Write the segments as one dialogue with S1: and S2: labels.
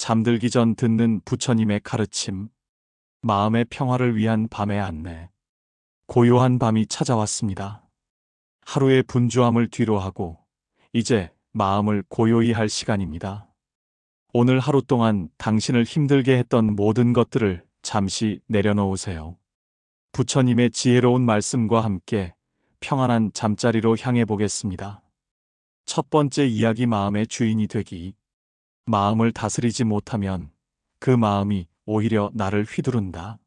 S1: 잠들기 전 듣는 부처님의 가르침, 마음의 평화를 위한 밤의 안내. 고요한 밤이 찾아왔습니다. 하루의 분주함을 뒤로하고 이제 마음을 고요히 할 시간입니다. 오늘 하루 동안 당신을 힘들게 했던 모든 것들을 잠시 내려놓으세요. 부처님의 지혜로운 말씀과 함께 평안한 잠자리로 향해 보겠습니다. 첫 번째 이야기, 마음의 주인이 되기. 마음을 다스리지 못하면 그 마음이 오히려 나를 휘두른다.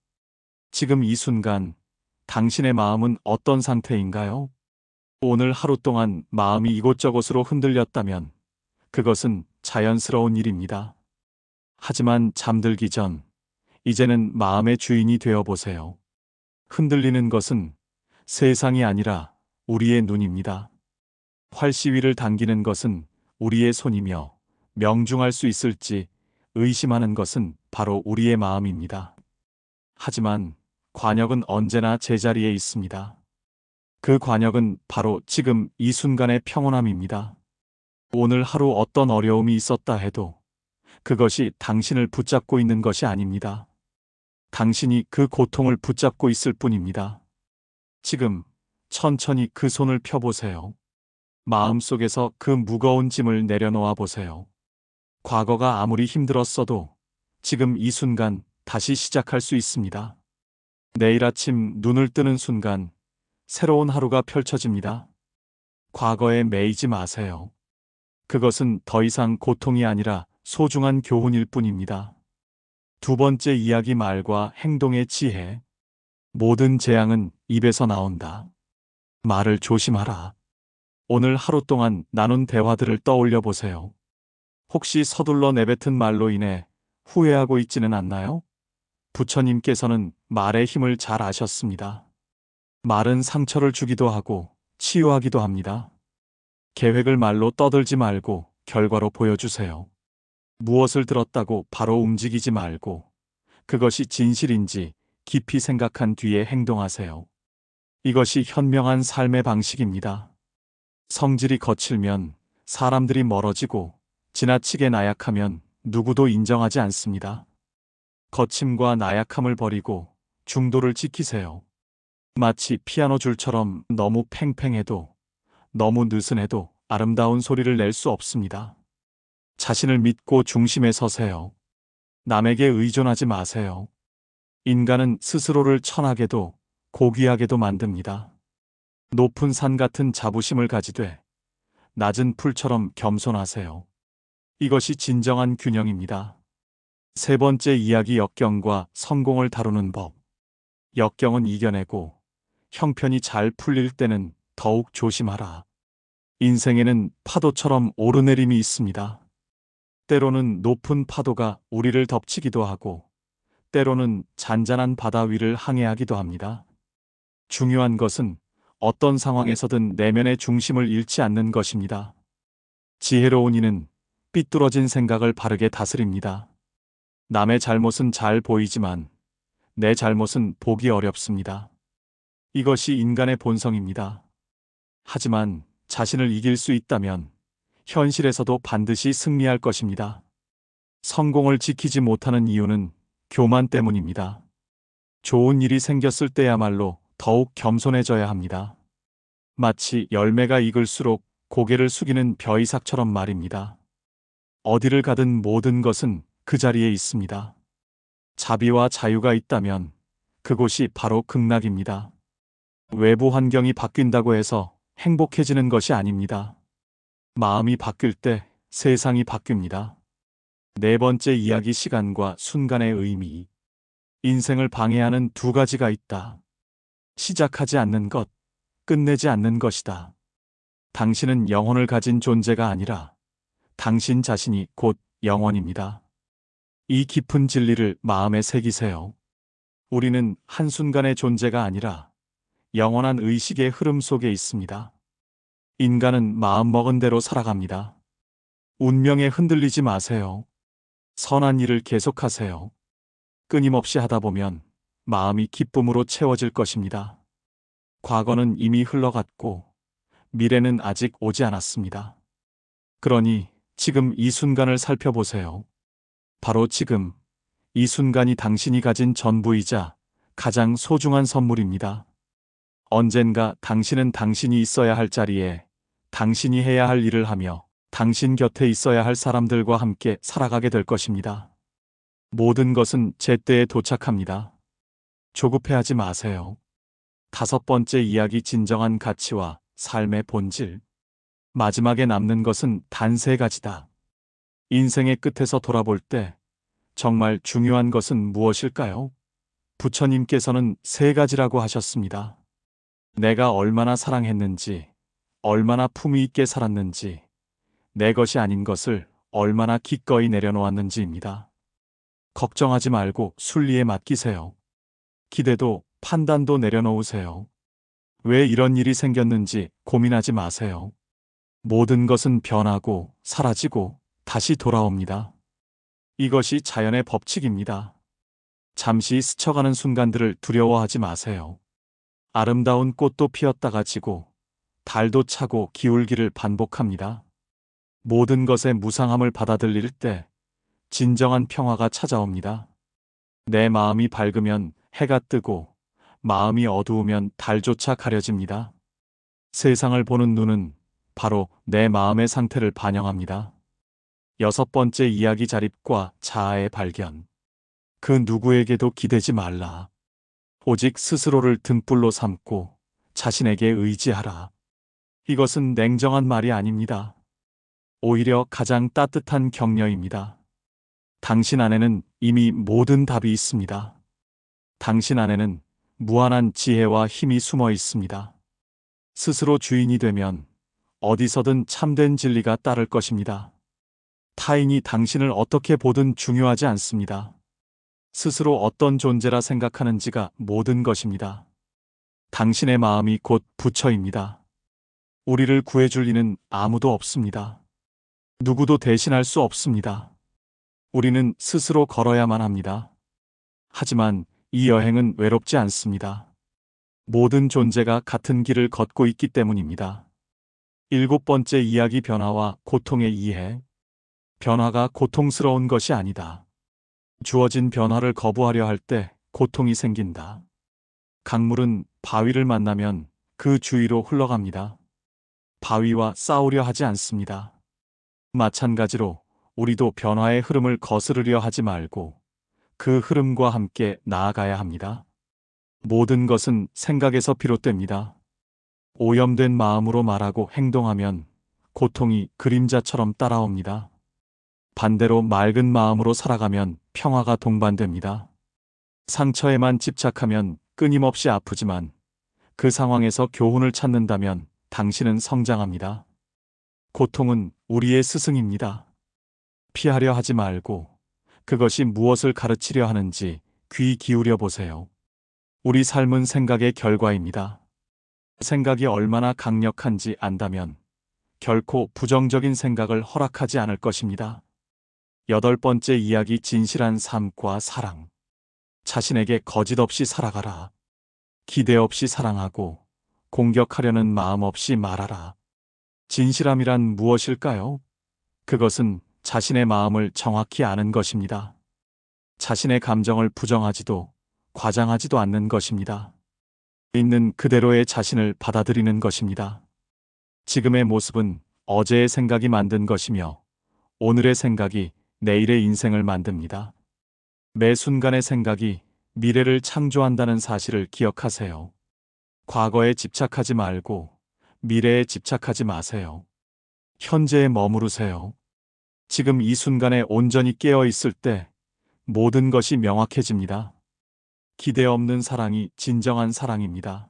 S1: 지금 이 순간 당신의 마음은 어떤 상태인가요? 오늘 하루 동안 마음이 이곳저곳으로 흔들렸다면 그것은 자연스러운 일입니다. 하지만 잠들기 전 이제는 마음의 주인이 되어 보세요. 흔들리는 것은 세상이 아니라 우리의 눈입니다. 활시위를 당기는 것은 우리의 손이며 명중할 수 있을지 의심하는 것은 바로 우리의 마음입니다. 하지만 관역은 언제나 제자리에 있습니다. 그 관역은 바로 지금 이 순간의 평온함입니다. 오늘 하루 어떤 어려움이 있었다 해도 그것이 당신을 붙잡고 있는 것이 아닙니다. 당신이 그 고통을 붙잡고 있을 뿐입니다. 지금 천천히 그 손을 펴보세요. 마음속에서 그 무거운 짐을 내려놓아 보세요. 과거가 아무리 힘들었어도 지금 이 순간 다시 시작할 수 있습니다. 내일 아침 눈을 뜨는 순간 새로운 하루가 펼쳐집니다. 과거에 매이지 마세요. 그것은 더 이상 고통이 아니라 소중한 교훈일 뿐입니다. 두 번째 이야기, 말과 행동의 지혜. 모든 재앙은 입에서 나온다. 말을 조심하라. 오늘 하루 동안 나눈 대화들을 떠올려 보세요. 혹시 서둘러 내뱉은 말로 인해 후회하고 있지는 않나요? 부처님께서는 말의 힘을 잘 아셨습니다. 말은 상처를 주기도 하고 치유하기도 합니다. 계획을 말로 떠들지 말고 결과로 보여주세요. 무엇을 들었다고 바로 움직이지 말고 그것이 진실인지 깊이 생각한 뒤에 행동하세요. 이것이 현명한 삶의 방식입니다. 성질이 거칠면 사람들이 멀어지고 지나치게 나약하면 누구도 인정하지 않습니다. 거침과 나약함을 버리고 중도를 지키세요. 마치 피아노 줄처럼 너무 팽팽해도 너무 느슨해도 아름다운 소리를 낼 수 없습니다. 자신을 믿고 중심에 서세요. 남에게 의존하지 마세요. 인간은 스스로를 천하게도 고귀하게도 만듭니다. 높은 산 같은 자부심을 가지되 낮은 풀처럼 겸손하세요. 이것이 진정한 균형입니다. 세 번째 이야기, 역경과 성공을 다루는 법. 역경은 이겨내고 형편이 잘 풀릴 때는 더욱 조심하라. 인생에는 파도처럼 오르내림이 있습니다. 때로는 높은 파도가 우리를 덮치기도 하고 때로는 잔잔한 바다 위를 항해하기도 합니다. 중요한 것은 어떤 상황에서든 내면의 중심을 잃지 않는 것입니다. 지혜로운 이는 삐뚤어진 생각을 바르게 다스립니다. 남의 잘못은 잘 보이지만 내 잘못은 보기 어렵습니다. 이것이 인간의 본성입니다. 하지만 자신을 이길 수 있다면 현실에서도 반드시 승리할 것입니다. 성공을 지키지 못하는 이유는 교만 때문입니다. 좋은 일이 생겼을 때야말로 더욱 겸손해져야 합니다. 마치 열매가 익을수록 고개를 숙이는 벼이삭처럼 말입니다. 어디를 가든 모든 것은 그 자리에 있습니다. 자비와 자유가 있다면 그곳이 바로 극락입니다. 외부 환경이 바뀐다고 해서 행복해지는 것이 아닙니다. 마음이 바뀔 때 세상이 바뀝니다. 네 번째 이야기, 시간과 순간의 의미. 인생을 방해하는 두 가지가 있다. 시작하지 않는 것, 끝내지 않는 것이다. 당신은 영혼을 가진 존재가 아니라 당신 자신이 곧 영원입니다. 이 깊은 진리를 마음에 새기세요. 우리는 한순간의 존재가 아니라 영원한 의식의 흐름 속에 있습니다. 인간은 마음먹은 대로 살아갑니다. 운명에 흔들리지 마세요. 선한 일을 계속하세요. 끊임없이 하다 보면 마음이 기쁨으로 채워질 것입니다. 과거는 이미 흘러갔고 미래는 아직 오지 않았습니다. 그러니 지금 이 순간을 살펴보세요. 바로 지금, 이 순간이 당신이 가진 전부이자 가장 소중한 선물입니다. 언젠가 당신은 당신이 있어야 할 자리에 당신이 해야 할 일을 하며 당신 곁에 있어야 할 사람들과 함께 살아가게 될 것입니다. 모든 것은 제때에 도착합니다. 조급해하지 마세요. 다섯 번째 이야기 진정한 가치와 삶의 본질. 마지막에 남는 것은 단 세 가지다. 인생의 끝에서 돌아볼 때 정말 중요한 것은 무엇일까요? 부처님께서는 세 가지라고 하셨습니다. 내가 얼마나 사랑했는지, 얼마나 품위 있게 살았는지, 내 것이 아닌 것을 얼마나 기꺼이 내려놓았는지입니다. 걱정하지 말고 순리에 맡기세요. 기대도 판단도 내려놓으세요. 왜 이런 일이 생겼는지 고민하지 마세요. 모든 것은 변하고 사라지고 다시 돌아옵니다. 이것이 자연의 법칙입니다. 잠시 스쳐가는 순간들을 두려워하지 마세요. 아름다운 꽃도 피었다가 지고 달도 차고 기울기를 반복합니다. 모든 것의 무상함을 받아들일 때 진정한 평화가 찾아옵니다. 내 마음이 밝으면 해가 뜨고 마음이 어두우면 달조차 가려집니다. 세상을 보는 눈은 바로 내 마음의 상태를 반영합니다. 여섯 번째 이야기 자립과 자아의 발견. 그 누구에게도 기대지 말라. 오직 스스로를 등불로 삼고 자신에게 의지하라. 이것은 냉정한 말이 아닙니다. 오히려 가장 따뜻한 격려입니다. 당신 안에는 이미 모든 답이 있습니다. 당신 안에는 무한한 지혜와 힘이 숨어 있습니다. 스스로 주인이 되면 어디서든 참된 진리가 따를 것입니다. 타인이 당신을 어떻게 보든 중요하지 않습니다. 스스로 어떤 존재라 생각하는지가 모든 것입니다. 당신의 마음이 곧 부처입니다. 우리를 구해줄 이는 아무도 없습니다. 누구도 대신할 수 없습니다. 우리는 스스로 걸어야만 합니다. 하지만 이 여행은 외롭지 않습니다. 모든 존재가 같은 길을 걷고 있기 때문입니다. 일곱 번째 이야기 변화와 고통의 이해. 변화가 고통스러운 것이 아니다. 주어진 변화를 거부하려 할 때 고통이 생긴다. 강물은 바위를 만나면 그 주위로 흘러갑니다. 바위와 싸우려 하지 않습니다. 마찬가지로 우리도 변화의 흐름을 거스르려 하지 말고 그 흐름과 함께 나아가야 합니다. 모든 것은 생각에서 비롯됩니다. 오염된 마음으로 말하고 행동하면 고통이 그림자처럼 따라옵니다. 반대로 맑은 마음으로 살아가면 평화가 동반됩니다. 상처에만 집착하면 끊임없이 아프지만 그 상황에서 교훈을 찾는다면 당신은 성장합니다. 고통은 우리의 스승입니다. 피하려 하지 말고 그것이 무엇을 가르치려 하는지 귀 기울여 보세요. 우리 삶은 생각의 결과입니다. 생각이 얼마나 강력한지 안다면 결코 부정적인 생각을 허락하지 않을 것입니다. 여덟 번째 이야기 진실한 삶과 사랑. 자신에게 거짓 없이 살아가라. 기대 없이 사랑하고 공격하려는 마음 없이 말하라. 진실함이란 무엇일까요? 그것은 자신의 마음을 정확히 아는 것입니다. 자신의 감정을 부정하지도 과장하지도 않는 것입니다. 있는 그대로의 자신을 받아들이는 것입니다. 지금의 모습은 어제의 생각이 만든 것이며 오늘의 생각이 내일의 인생을 만듭니다. 매 순간의 생각이 미래를 창조한다는 사실을 기억하세요. 과거에 집착하지 말고 미래에 집착하지 마세요. 현재에 머무르세요. 지금 이 순간에 온전히 깨어 있을 때 모든 것이 명확해집니다. 기대 없는 사랑이 진정한 사랑입니다.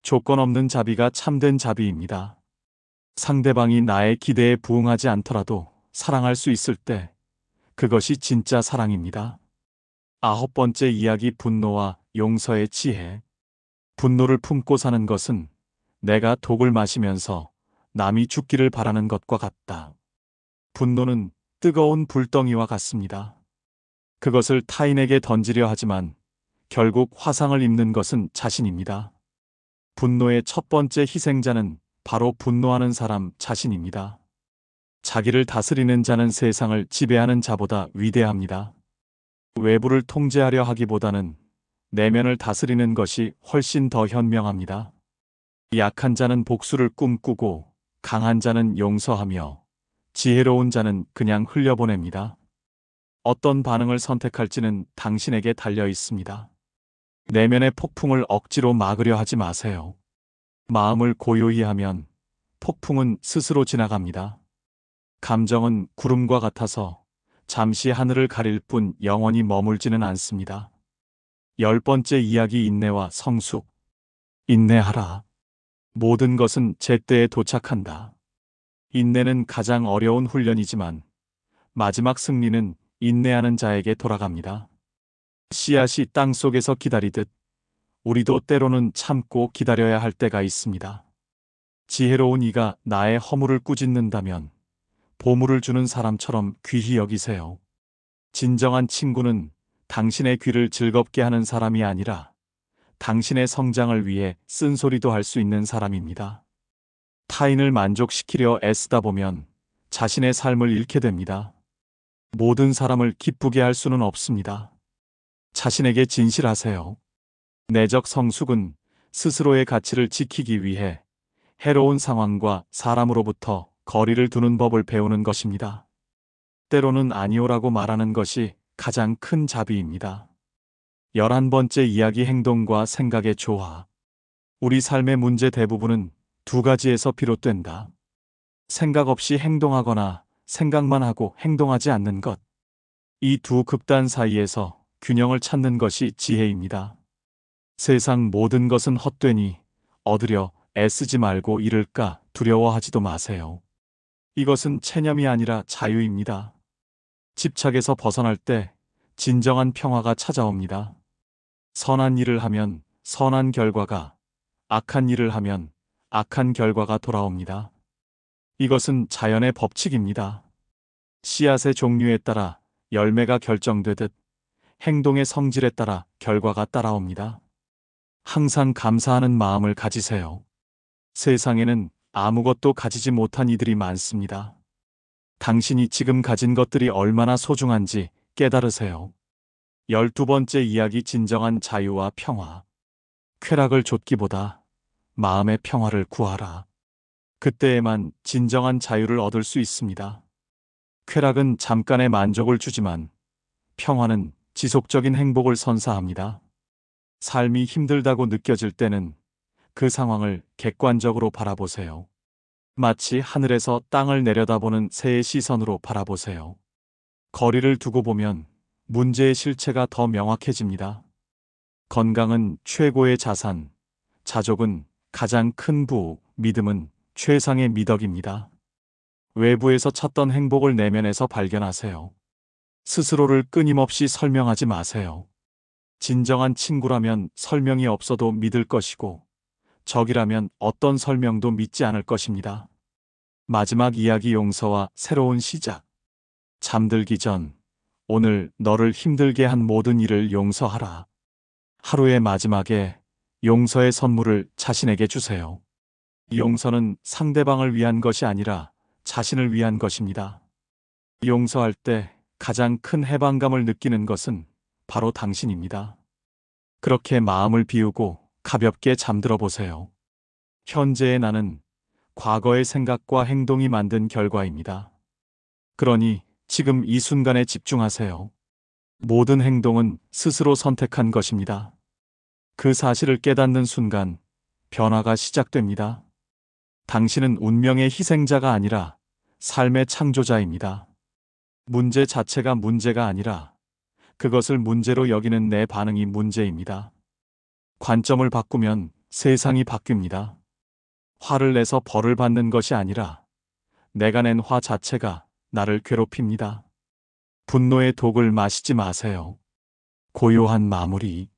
S1: 조건 없는 자비가 참된 자비입니다. 상대방이 나의 기대에 부응하지 않더라도 사랑할 수 있을 때 그것이 진짜 사랑입니다. 아홉 번째 이야기 분노와 용서의 지혜. 분노를 품고 사는 것은 내가 독을 마시면서 남이 죽기를 바라는 것과 같다. 분노는 뜨거운 불덩이와 같습니다. 그것을 타인에게 던지려 하지만 결국 화상을 입는 것은 자신입니다. 분노의 첫 번째 희생자는 바로 분노하는 사람 자신입니다. 자기를 다스리는 자는 세상을 지배하는 자보다 위대합니다. 외부를 통제하려 하기보다는 내면을 다스리는 것이 훨씬 더 현명합니다. 약한 자는 복수를 꿈꾸고 강한 자는 용서하며 지혜로운 자는 그냥 흘려보냅니다. 어떤 반응을 선택할지는 당신에게 달려 있습니다. 내면의 폭풍을 억지로 막으려 하지 마세요. 마음을 고요히 하면 폭풍은 스스로 지나갑니다. 감정은 구름과 같아서 잠시 하늘을 가릴 뿐 영원히 머물지는 않습니다. 10번째 이야기 인내와 성숙. 인내하라. 모든 것은 제때에 도착한다. 인내는 가장 어려운 훈련이지만 마지막 승리는 인내하는 자에게 돌아갑니다. 씨앗이 땅 속에서 기다리듯 우리도 때로는 참고 기다려야 할 때가 있습니다. 지혜로운 이가 나의 허물을 꾸짖는다면 보물을 주는 사람처럼 귀히 여기세요. 진정한 친구는 당신의 귀를 즐겁게 하는 사람이 아니라 당신의 성장을 위해 쓴소리도 할 수 있는 사람입니다. 타인을 만족시키려 애쓰다 보면 자신의 삶을 잃게 됩니다. 모든 사람을 기쁘게 할 수는 없습니다. 자신에게 진실하세요. 내적 성숙은 스스로의 가치를 지키기 위해 해로운 상황과 사람으로부터 거리를 두는 법을 배우는 것입니다. 때로는 아니오라고 말하는 것이 가장 큰 자비입니다. 11번째 이야기 행동과 생각의 조화. 우리 삶의 문제 대부분은 두 가지에서 비롯된다. 생각 없이 행동하거나 생각만 하고 행동하지 않는 것. 이 두 극단 사이에서 균형을 찾는 것이 지혜입니다. 세상 모든 것은 헛되니 얻으려 애쓰지 말고 잃을까 두려워하지도 마세요. 이것은 체념이 아니라 자유입니다. 집착에서 벗어날 때 진정한 평화가 찾아옵니다. 선한 일을 하면 선한 결과가, 악한 일을 하면 악한 결과가 돌아옵니다. 이것은 자연의 법칙입니다. 씨앗의 종류에 따라 열매가 결정되듯 행동의 성질에 따라 결과가 따라옵니다. 항상 감사하는 마음을 가지세요. 세상에는 아무것도 가지지 못한 이들이 많습니다. 당신이 지금 가진 것들이 얼마나 소중한지 깨달으세요. 12번째 이야기 진정한 자유와 평화. 쾌락을 좇기보다 마음의 평화를 구하라. 그때에만 진정한 자유를 얻을 수 있습니다. 쾌락은 잠깐의 만족을 주지만 평화는 지속적인 행복을 선사합니다. 삶이 힘들다고 느껴질 때는 그 상황을 객관적으로 바라보세요. 마치 하늘에서 땅을 내려다보는 새의 시선으로 바라보세요. 거리를 두고 보면 문제의 실체가 더 명확해집니다. 건강은 최고의 자산, 자족은 가장 큰 부호, 믿음은 최상의 미덕입니다. 외부에서 찾던 행복을 내면에서 발견하세요. 스스로를 끊임없이 설명하지 마세요. 진정한 친구라면 설명이 없어도 믿을 것이고 적이라면 어떤 설명도 믿지 않을 것입니다. 마지막 이야기 용서와 새로운 시작. 잠들기 전 오늘 너를 힘들게 한 모든 일을 용서하라. 하루의 마지막에 용서의 선물을 자신에게 주세요. 용서는 상대방을 위한 것이 아니라 자신을 위한 것입니다. 용서할 때 가장 큰 해방감을 느끼는 것은 바로 당신입니다. 그렇게 마음을 비우고 가볍게 잠들어 보세요. 현재의 나는 과거의 생각과 행동이 만든 결과입니다. 그러니 지금 이 순간에 집중하세요. 모든 행동은 스스로 선택한 것입니다. 그 사실을 깨닫는 순간 변화가 시작됩니다. 당신은 운명의 희생자가 아니라 삶의 창조자입니다. 문제 자체가 문제가 아니라 그것을 문제로 여기는 내 반응이 문제입니다. 관점을 바꾸면 세상이 바뀝니다. 화를 내서 벌을 받는 것이 아니라 내가 낸 화 자체가 나를 괴롭힙니다. 분노의 독을 마시지 마세요. 고요한 마무리.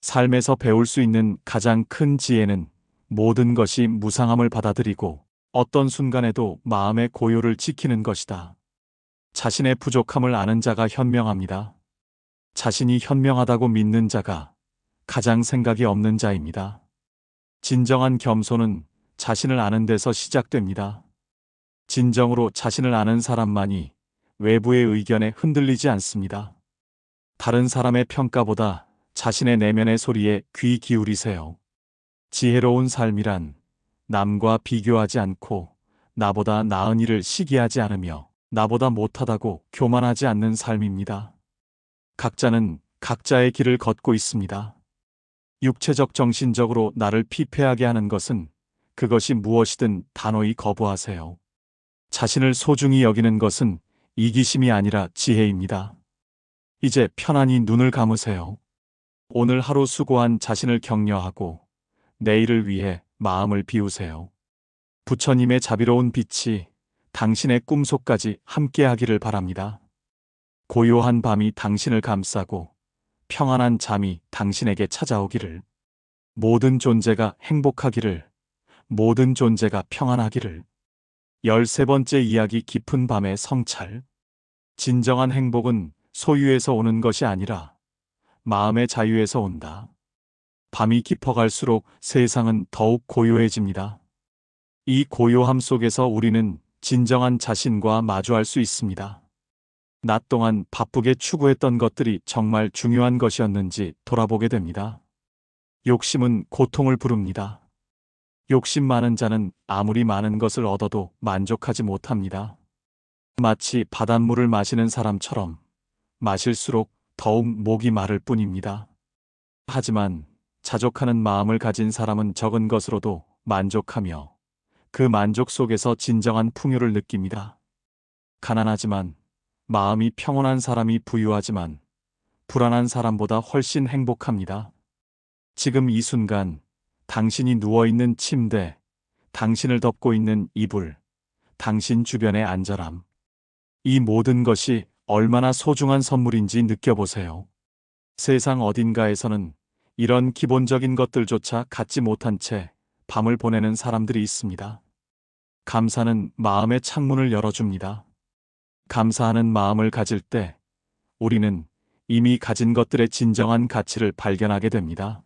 S1: 삶에서 배울 수 있는 가장 큰 지혜는 모든 것이 무상함을 받아들이고 어떤 순간에도 마음의 고요를 지키는 것이다. 자신의 부족함을 아는 자가 현명합니다. 자신이 현명하다고 믿는 자가 가장 생각이 없는 자입니다. 진정한 겸손은 자신을 아는 데서 시작됩니다. 진정으로 자신을 아는 사람만이 외부의 의견에 흔들리지 않습니다. 다른 사람의 평가보다 자신의 내면의 소리에 귀 기울이세요. 지혜로운 삶이란 남과 비교하지 않고 나보다 나은 일을 시기하지 않으며 나보다 못하다고 교만하지 않는 삶입니다. 각자는 각자의 길을 걷고 있습니다. 육체적 정신적으로 나를 피폐하게 하는 것은 그것이 무엇이든 단호히 거부하세요. 자신을 소중히 여기는 것은 이기심이 아니라 지혜입니다. 이제 편안히 눈을 감으세요. 오늘 하루 수고한 자신을 격려하고 내일을 위해 마음을 비우세요. 부처님의 자비로운 빛이 당신의 꿈속까지 함께하기를 바랍니다. 고요한 밤이 당신을 감싸고 평안한 잠이 당신에게 찾아오기를. 모든 존재가 행복하기를. 모든 존재가 평안하기를. 13번째 이야기 깊은 밤의 성찰. 진정한 행복은 소유에서 오는 것이 아니라 마음의 자유에서 온다. 밤이 깊어갈수록 세상은 더욱 고요해집니다. 이 고요함 속에서 우리는 진정한 자신과 마주할 수 있습니다. 낮 동안 바쁘게 추구했던 것들이 정말 중요한 것이었는지 돌아보게 됩니다. 욕심은 고통을 부릅니다. 욕심 많은 자는 아무리 많은 것을 얻어도 만족하지 못합니다. 마치 바닷물을 마시는 사람처럼 마실수록 더욱 목이 마를 뿐입니다. 하지만 자족하는 마음을 가진 사람은 적은 것으로도 만족하며 그 만족 속에서 진정한 풍요를 느낍니다. 가난하지만 마음이 평온한 사람이 부유하지만 불안한 사람보다 훨씬 행복합니다. 지금 이 순간 당신이 누워있는 침대, 당신을 덮고 있는 이불, 당신 주변의 안전함. 이 모든 것이 얼마나 소중한 선물인지 느껴보세요. 세상 어딘가에서는 이런 기본적인 것들조차 갖지 못한 채 밤을 보내는 사람들이 있습니다. 감사는 마음의 창문을 열어줍니다. 감사하는 마음을 가질 때 우리는 이미 가진 것들의 진정한 가치를 발견하게 됩니다.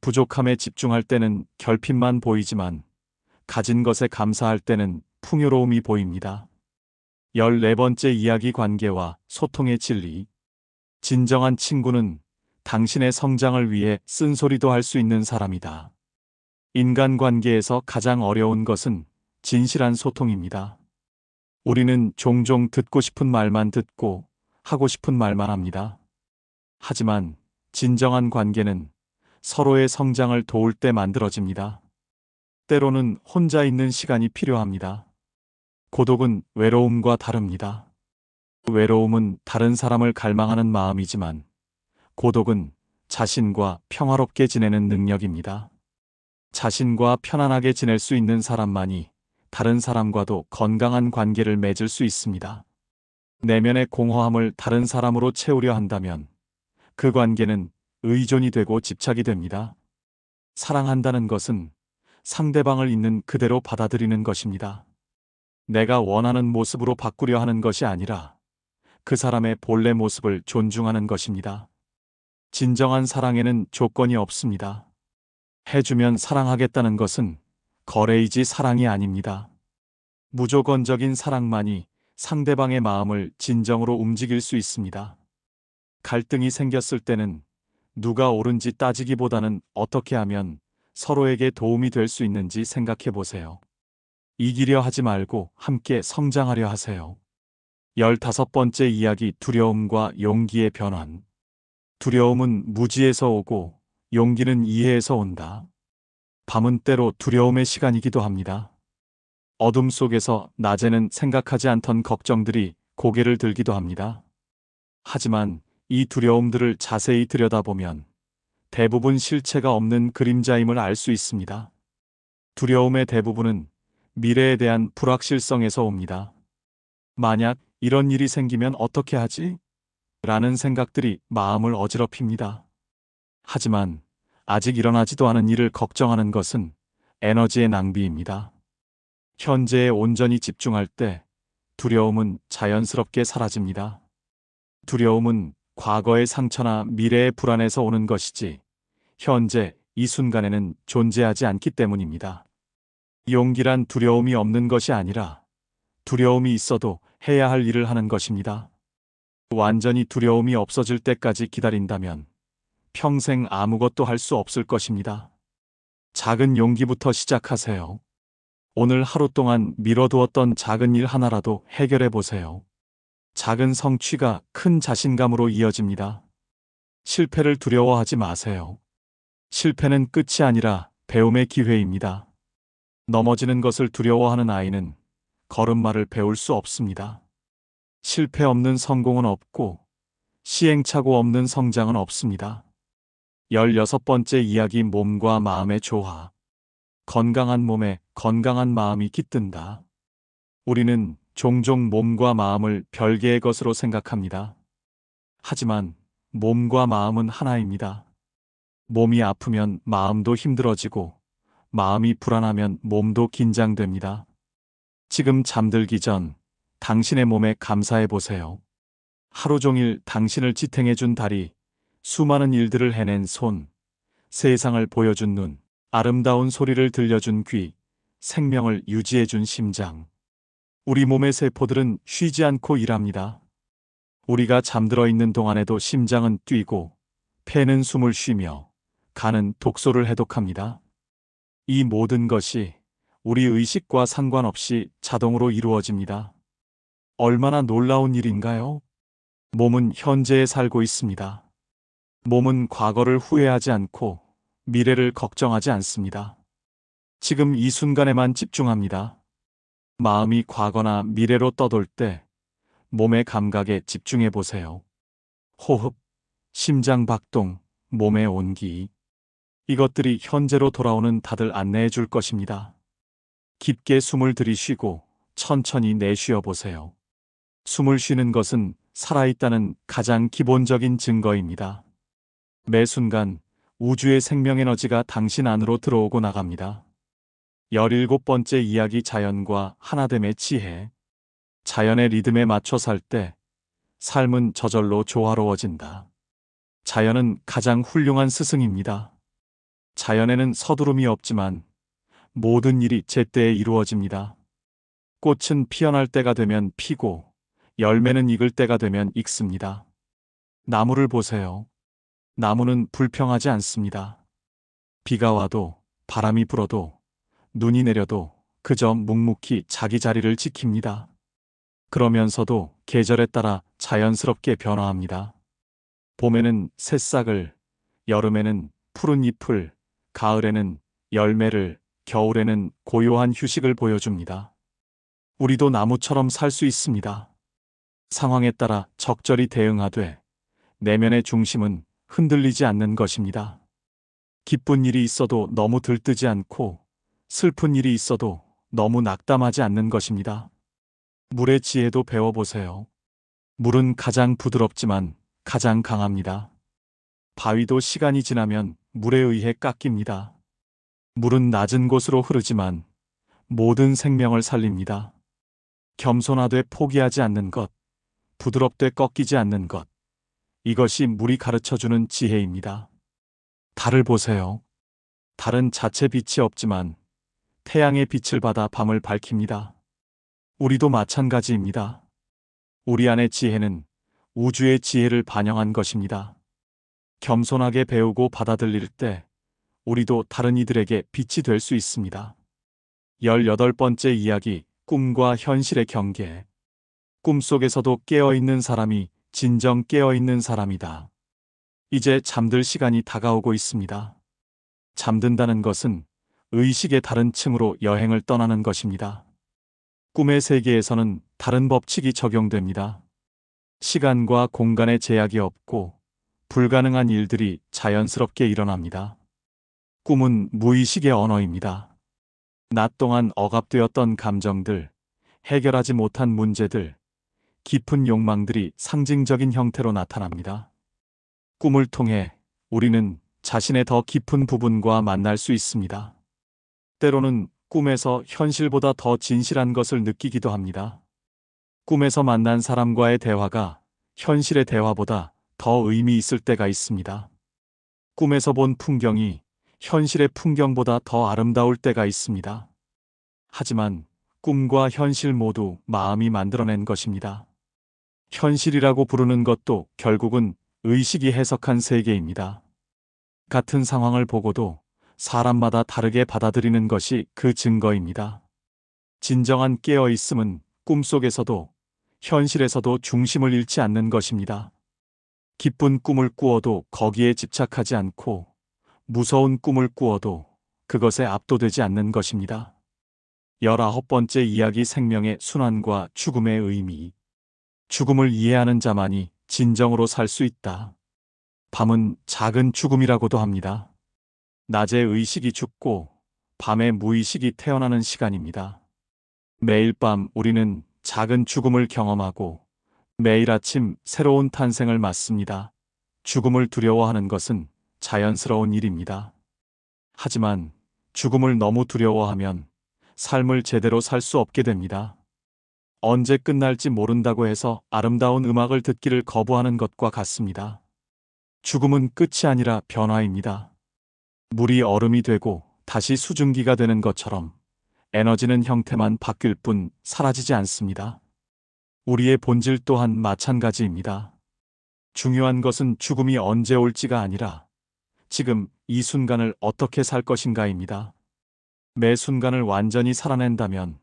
S1: 부족함에 집중할 때는 결핍만 보이지만 가진 것에 감사할 때는 풍요로움이 보입니다. 14번째 이야기 관계와 소통의 진리. 진정한 친구는 당신의 성장을 위해 쓴소리도 할 수 있는 사람이다. 인간관계에서 가장 어려운 것은 진실한 소통입니다. 우리는 종종 듣고 싶은 말만 듣고 하고 싶은 말만 합니다. 하지만 진정한 관계는 서로의 성장을 도울 때 만들어집니다. 때로는 혼자 있는 시간이 필요합니다. 고독은 외로움과 다릅니다. 외로움은 다른 사람을 갈망하는 마음이지만 고독은 자신과 평화롭게 지내는 능력입니다. 자신과 편안하게 지낼 수 있는 사람만이 다른 사람과도 건강한 관계를 맺을 수 있습니다. 내면의 공허함을 다른 사람으로 채우려 한다면 그 관계는 의존이 되고 집착이 됩니다. 사랑한다는 것은 상대방을 있는 그대로 받아들이는 것입니다. 내가 원하는 모습으로 바꾸려 하는 것이 아니라 그 사람의 본래 모습을 존중하는 것입니다. 진정한 사랑에는 조건이 없습니다. 해주면 사랑하겠다는 것은 거래이지 사랑이 아닙니다. 무조건적인 사랑만이 상대방의 마음을 진정으로 움직일 수 있습니다. 갈등이 생겼을 때는 누가 옳은지 따지기보다는 어떻게 하면 서로에게 도움이 될 수 있는지 생각해 보세요. 이기려 하지 말고 함께 성장하려 하세요. 15번째 이야기 두려움과 용기의 변환. 두려움은 무지에서 오고 용기는 이해에서 온다. 밤은 때로 두려움의 시간이기도 합니다. 어둠 속에서 낮에는 생각하지 않던 걱정들이 고개를 들기도 합니다. 하지만 이 두려움들을 자세히 들여다보면 대부분 실체가 없는 그림자임을 알 수 있습니다. 두려움의 대부분은 미래에 대한 불확실성에서 옵니다. 만약 이런 일이 생기면 어떻게 하지? 라는 생각들이 마음을 어지럽힙니다. 하지만 아직 일어나지도 않은 일을 걱정하는 것은 에너지의 낭비입니다. 현재에 온전히 집중할 때 두려움은 자연스럽게 사라집니다. 두려움은 과거의 상처나 미래의 불안에서 오는 것이지 현재 이 순간에는 존재하지 않기 때문입니다. 용기란 두려움이 없는 것이 아니라 두려움이 있어도 해야 할 일을 하는 것입니다. 완전히 두려움이 없어질 때까지 기다린다면 평생 아무것도 할 수 없을 것입니다. 작은 용기부터 시작하세요. 오늘 하루 동안 미뤄두었던 작은 일 하나라도 해결해 보세요. 작은 성취가 큰 자신감으로 이어집니다. 실패를 두려워하지 마세요. 실패는 끝이 아니라 배움의 기회입니다. 넘어지는 것을 두려워하는 아이는 걸음마를 배울 수 없습니다. 실패 없는 성공은 없고 시행착오 없는 성장은 없습니다. 16번째 이야기 몸과 마음의 조화. 건강한 몸에 건강한 마음이 깃든다. 우리는 종종 몸과 마음을 별개의 것으로 생각합니다. 하지만 몸과 마음은 하나입니다. 몸이 아프면 마음도 힘들어지고 마음이 불안하면 몸도 긴장됩니다. 지금 잠들기 전 당신의 몸에 감사해 보세요. 하루 종일 당신을 지탱해 준 다리, 수많은 일들을 해낸 손, 세상을 보여준 눈, 아름다운 소리를 들려준 귀, 생명을 유지해 준 심장. 우리 몸의 세포들은 쉬지 않고 일합니다. 우리가 잠들어 있는 동안에도 심장은 뛰고, 폐는 숨을 쉬며, 간은 독소를 해독합니다. 이 모든 것이 우리 의식과 상관없이 자동으로 이루어집니다. 얼마나 놀라운 일인가요? 몸은 현재에 살고 있습니다. 몸은 과거를 후회하지 않고 미래를 걱정하지 않습니다. 지금 이 순간에만 집중합니다. 마음이 과거나 미래로 떠돌 때 몸의 감각에 집중해 보세요. 호흡, 심장 박동, 몸의 온기. 이것들이 현재로 돌아오는 탓을 안내해 줄 것입니다. 깊게 숨을 들이쉬고 천천히 내쉬어 보세요. 숨을 쉬는 것은 살아있다는 가장 기본적인 증거입니다. 매 순간 우주의 생명에너지가 당신 안으로 들어오고 나갑니다. 17번째 이야기 자연과 하나됨의 지혜. 자연의 리듬에 맞춰 살 때 삶은 저절로 조화로워진다. 자연은 가장 훌륭한 스승입니다. 자연에는 서두름이 없지만 모든 일이 제때에 이루어집니다. 꽃은 피어날 때가 되면 피고 열매는 익을 때가 되면 익습니다. 나무를 보세요. 나무는 불평하지 않습니다. 비가 와도 바람이 불어도 눈이 내려도 그저 묵묵히 자기 자리를 지킵니다. 그러면서도 계절에 따라 자연스럽게 변화합니다. 봄에는 새싹을, 여름에는 푸른 잎을, 가을에는 열매를, 겨울에는 고요한 휴식을 보여줍니다. 우리도 나무처럼 살 수 있습니다. 상황에 따라 적절히 대응하되 내면의 중심은 흔들리지 않는 것입니다. 기쁜 일이 있어도 너무 들뜨지 않고 슬픈 일이 있어도 너무 낙담하지 않는 것입니다. 물의 지혜도 배워보세요. 물은 가장 부드럽지만 가장 강합니다. 바위도 시간이 지나면 물에 의해 깎입니다. 물은 낮은 곳으로 흐르지만 모든 생명을 살립니다. 겸손하되 포기하지 않는 것, 부드럽되 꺾이지 않는 것. 이것이 물이 가르쳐주는 지혜입니다. 달을 보세요. 달은 자체 빛이 없지만 태양의 빛을 받아 밤을 밝힙니다. 우리도 마찬가지입니다. 우리 안의 지혜는 우주의 지혜를 반영한 것입니다. 겸손하게 배우고 받아들일 때 우리도 다른 이들에게 빛이 될 수 있습니다. 18번째 이야기, 꿈과 현실의 경계. 꿈속에서도 깨어있는 사람이 진정 깨어있는 사람이다. 이제 잠들 시간이 다가오고 있습니다. 잠든다는 것은 의식의 다른 층으로 여행을 떠나는 것입니다. 꿈의 세계에서는 다른 법칙이 적용됩니다. 시간과 공간의 제약이 없고 불가능한 일들이 자연스럽게 일어납니다. 꿈은 무의식의 언어입니다. 낮 동안 억압되었던 감정들, 해결하지 못한 문제들, 깊은 욕망들이 상징적인 형태로 나타납니다. 꿈을 통해 우리는 자신의 더 깊은 부분과 만날 수 있습니다. 때로는 꿈에서 현실보다 더 진실한 것을 느끼기도 합니다. 꿈에서 만난 사람과의 대화가 현실의 대화보다 더 의미 있을 때가 있습니다. 꿈에서 본 풍경이 현실의 풍경보다 더 아름다울 때가 있습니다. 하지만 꿈과 현실 모두 마음이 만들어낸 것입니다. 현실이라고 부르는 것도 결국은 의식이 해석한 세계입니다. 같은 상황을 보고도 사람마다 다르게 받아들이는 것이 그 증거입니다. 진정한 깨어있음은 꿈속에서도 현실에서도 중심을 잃지 않는 것입니다. 기쁜 꿈을 꾸어도 거기에 집착하지 않고 무서운 꿈을 꾸어도 그것에 압도되지 않는 것입니다. 19번째 이야기 생명의 순환과 죽음의 의미. 죽음을 이해하는 자만이 진정으로 살 수 있다. 밤은 작은 죽음이라고도 합니다. 낮에 의식이 죽고 밤에 무의식이 태어나는 시간입니다. 매일 밤 우리는 작은 죽음을 경험하고 매일 아침 새로운 탄생을 맞습니다. 죽음을 두려워하는 것은 자연스러운 일입니다. 하지만 죽음을 너무 두려워하면 삶을 제대로 살 수 없게 됩니다. 언제 끝날지 모른다고 해서 아름다운 음악을 듣기를 거부하는 것과 같습니다. 죽음은 끝이 아니라 변화입니다. 물이 얼음이 되고 다시 수증기가 되는 것처럼 에너지는 형태만 바뀔 뿐 사라지지 않습니다. 우리의 본질 또한 마찬가지입니다. 중요한 것은 죽음이 언제 올지가 아니라 지금 이 순간을 어떻게 살 것인가입니다. 매 순간을 완전히 살아낸다면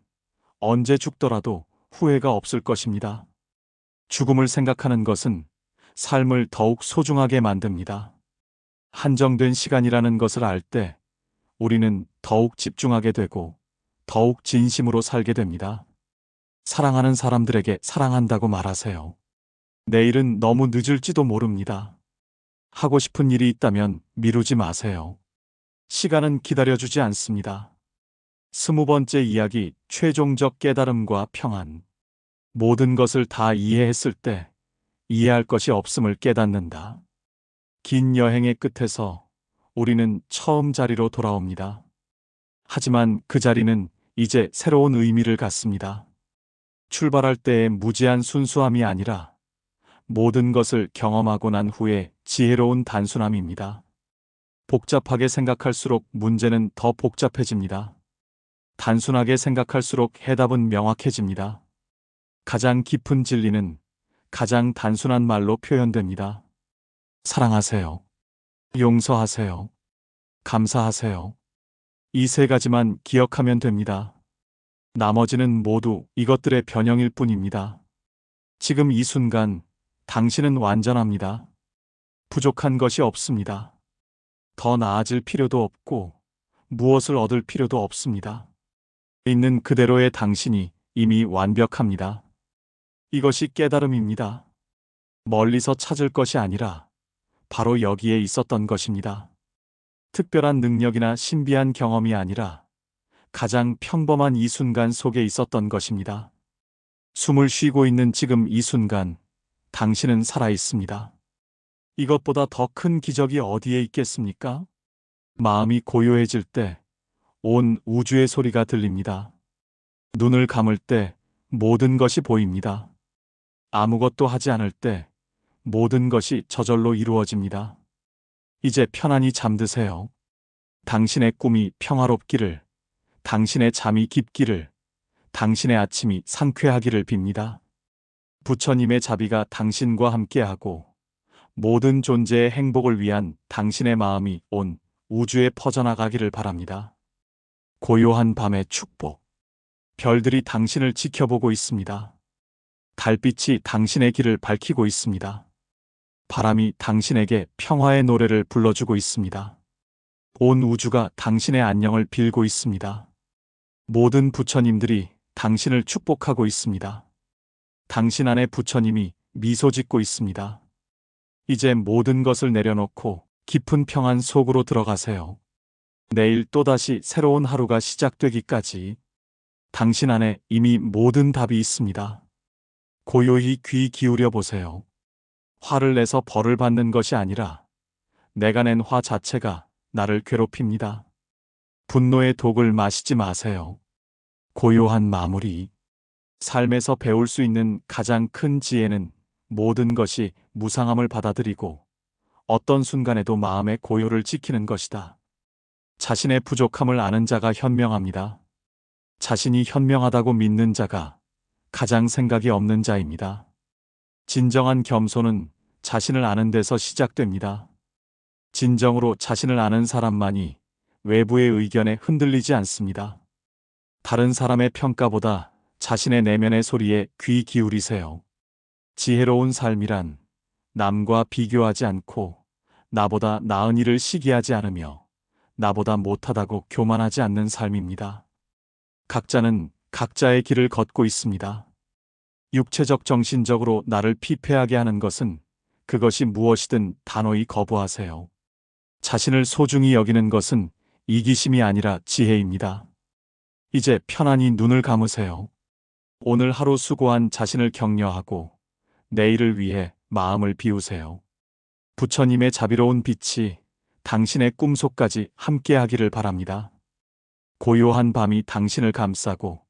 S1: 언제 죽더라도 후회가 없을 것입니다. 죽음을 생각하는 것은 삶을 더욱 소중하게 만듭니다. 한정된 시간이라는 것을 알 때 우리는 더욱 집중하게 되고 더욱 진심으로 살게 됩니다. 사랑하는 사람들에게 사랑한다고 말하세요. 내일은 너무 늦을지도 모릅니다. 하고 싶은 일이 있다면 미루지 마세요. 시간은 기다려주지 않습니다. 20번째 이야기, 최종적 깨달음과 평안. 모든 것을 다 이해했을 때 이해할 것이 없음을 깨닫는다. 긴 여행의 끝에서 우리는 처음 자리로 돌아옵니다. 하지만 그 자리는 이제 새로운 의미를 갖습니다. 출발할 때의 무제한 순수함이 아니라 모든 것을 경험하고 난 후에 지혜로운 단순함입니다. 복잡하게 생각할수록 문제는 더 복잡해집니다. 단순하게 생각할수록 해답은 명확해집니다. 가장 깊은 진리는 가장 단순한 말로 표현됩니다. 사랑하세요. 용서하세요. 감사하세요. 이 세 가지만 기억하면 됩니다. 나머지는 모두 이것들의 변형일 뿐입니다. 지금 이 순간 당신은 완전합니다. 부족한 것이 없습니다. 더 나아질 필요도 없고 무엇을 얻을 필요도 없습니다. 있는 그대로의 당신이 이미 완벽합니다. 이것이 깨달음입니다. 멀리서 찾을 것이 아니라 바로 여기에 있었던 것입니다. 특별한 능력이나 신비한 경험이 아니라 가장 평범한 이 순간 속에 있었던 것입니다. 숨을 쉬고 있는 지금 이 순간, 당신은 살아 있습니다. 이것보다 더 큰 기적이 어디에 있겠습니까? 마음이 고요해질 때 온 우주의 소리가 들립니다. 눈을 감을 때 모든 것이 보입니다. 아무것도 하지 않을 때 모든 것이 저절로 이루어집니다. 이제 편안히 잠드세요. 당신의 꿈이 평화롭기를, 당신의 잠이 깊기를, 당신의 아침이 상쾌하기를 빕니다. 부처님의 자비가 당신과 함께하고 모든 존재의 행복을 위한 당신의 마음이 온 우주에 퍼져나가기를 바랍니다. 고요한 밤의 축복. 별들이 당신을 지켜보고 있습니다. 달빛이 당신의 길을 밝히고 있습니다. 바람이 당신에게 평화의 노래를 불러주고 있습니다. 온 우주가 당신의 안녕을 빌고 있습니다. 모든 부처님들이 당신을 축복하고 있습니다. 당신 안에 부처님이 미소 짓고 있습니다. 이제 모든 것을 내려놓고 깊은 평안 속으로 들어가세요. 내일 또다시 새로운 하루가 시작되기까지 당신 안에 이미 모든 답이 있습니다. 고요히 귀 기울여 보세요. 화를 내서 벌을 받는 것이 아니라 내가 낸 화 자체가 나를 괴롭힙니다. 분노의 독을 마시지 마세요. 고요한 마무리. 삶에서 배울 수 있는 가장 큰 지혜는 모든 것이 무상함을 받아들이고 어떤 순간에도 마음의 고요를 지키는 것이다. 자신의 부족함을 아는 자가 현명합니다. 자신이 현명하다고 믿는 자가 가장 생각이 없는 자입니다. 진정한 겸손은 자신을 아는 데서 시작됩니다. 진정으로 자신을 아는 사람만이 외부의 의견에 흔들리지 않습니다. 다른 사람의 평가보다 자신의 내면의 소리에 귀 기울이세요. 지혜로운 삶이란 남과 비교하지 않고 나보다 나은 일을 시기하지 않으며 나보다 못하다고 교만하지 않는 삶입니다. 각자는 각자의 길을 걷고 있습니다. 육체적 정신적으로 나를 피폐하게 하는 것은 그것이 무엇이든 단호히 거부하세요. 자신을 소중히 여기는 것은 이기심이 아니라 지혜입니다. 이제 편안히 눈을 감으세요. 오늘 하루 수고한 자신을 격려하고 내일을 위해 마음을 비우세요. 부처님의 자비로운 빛이 당신의 꿈속까지 함께하기를 바랍니다. 고요한 밤이 당신을 감싸고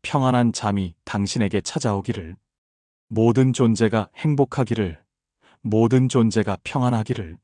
S1: 평안한 잠이 당신에게 찾아오기를. 모든 존재가 행복하기를, 모든 존재가 평안하기를.